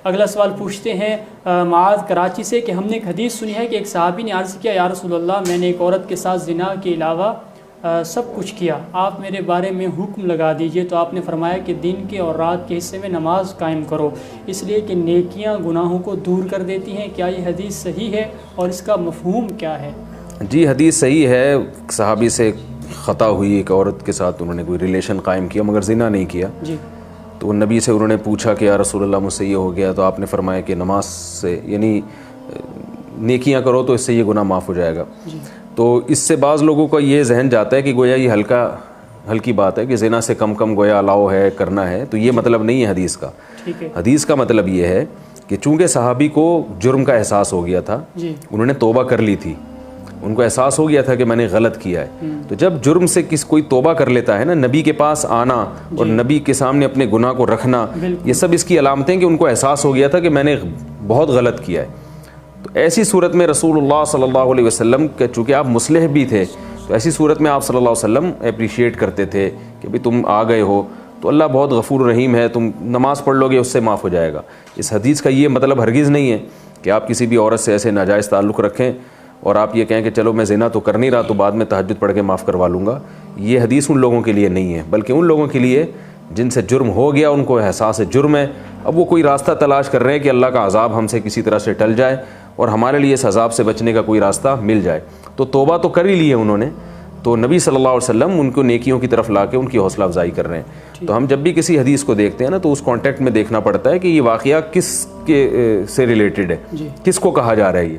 اگلا سوال پوچھتے ہیں معاذ کراچی سے کہ ہم نے ایک حدیث سنی ہے کہ ایک صحابی نے عرض کیا یا رسول اللہ میں نے ایک عورت کے ساتھ زنا کے علاوہ سب کچھ کیا، آپ میرے بارے میں حکم لگا دیجئے، تو آپ نے فرمایا کہ دن کے اور رات کے حصے میں نماز قائم کرو، اس لیے کہ نیکیاں گناہوں کو دور کر دیتی ہیں، کیا یہ حدیث صحیح ہے اور اس کا مفہوم کیا ہے؟ جی حدیث صحیح ہے، صحابی سے خطا ہوئی، ایک عورت کے ساتھ انہوں نے کوئی ریلیشن قائم کیا مگر زنا نہیں کیا، جی تو نبی سے انہوں نے پوچھا کہ یا رسول اللہ مجھ سے یہ ہو گیا، تو آپ نے فرمایا کہ نماز سے یعنی نیکیاں کرو تو اس سے یہ گناہ معاف ہو جائے گا۔ جی تو اس سے بعض لوگوں کا یہ ذہن جاتا ہے کہ گویا یہ ہلکی بات ہے کہ زنا سے کم گویا الاؤ ہے، کرنا ہے، تو یہ مطلب نہیں ہے حدیث کا۔ ٹھیک ہے، حدیث کا مطلب یہ ہے کہ چونکہ صحابی کو جرم کا احساس ہو گیا تھا، جی انہوں نے توبہ کر لی تھی، ان کو احساس ہو گیا تھا کہ میں نے غلط کیا ہے، تو جب جرم سے کوئی توبہ کر لیتا ہے نا، نبی کے پاس آنا اور نبی کے سامنے اپنے گناہ کو رکھنا، یہ سب اس کی علامتیں کہ ان کو احساس ہو گیا تھا کہ میں نے بہت غلط کیا ہے۔ تو ایسی صورت میں رسول اللہ صلی اللہ علیہ وسلم کہ چونکہ آپ مصلح بھی تھے، تو ایسی صورت میں آپ صلی اللہ علیہ وسلم اپریشیٹ کرتے تھے کہ بھئی تم آ گئے ہو تو اللہ بہت غفور رحیم ہے، تم نماز پڑھ لو گے اس سے معاف ہو جائے گا۔ اس حدیث کا یہ مطلب ہرگز نہیں ہے کہ آپ کسی بھی عورت سے ایسے ناجائز تعلق رکھیں اور آپ یہ کہیں کہ چلو میں زنا تو کر نہیں رہا تو بعد میں تہجد پڑھ کے معاف کروا لوں گا۔ یہ حدیث ان لوگوں کے لیے نہیں ہے، بلکہ ان لوگوں کے لیے جن سے جرم ہو گیا، ان کو احساس جرم ہے، اب وہ کوئی راستہ تلاش کر رہے ہیں کہ اللہ کا عذاب ہم سے کسی طرح سے ٹل جائے اور ہمارے لیے اس عذاب سے بچنے کا کوئی راستہ مل جائے، تو توبہ تو کر ہی لی ہے انہوں نے، تو نبی صلی اللہ علیہ وسلم ان کو نیکیوں کی طرف لا کے ان کی حوصلہ افزائی کر رہے ہیں۔ تو ہم جب بھی کسی حدیث کو دیکھتے ہیں نا تو اس کانٹیکٹ میں دیکھنا پڑتا ہے کہ یہ واقعہ کس کے سے ریلیٹڈ ہے، کس کو کہا جا رہا ہے یہ،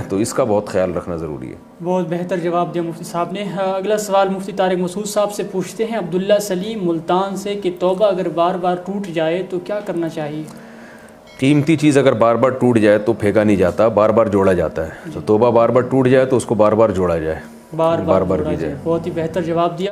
تو اس کا بہت خیال رکھنا ضروری ہے۔ بہت بہتر جواب دیا مفتی صاحب نے۔ اگلا سوال مفتی طارق مسعود صاحب سے پوچھتے ہیں عبداللہ سلیم ملتان سے کہ توبہ اگر بار بار ٹوٹ جائے تو کیا کرنا چاہیے؟ قیمتی چیز اگر بار بار ٹوٹ جائے تو پھینکا نہیں جاتا، بار بار جوڑا جاتا ہے، تو توبہ بار بار ٹوٹ جائے تو اس کو بار بار جوڑا جائے، بار بار کی جائے۔ بہت ہی بہتر جواب دیا۔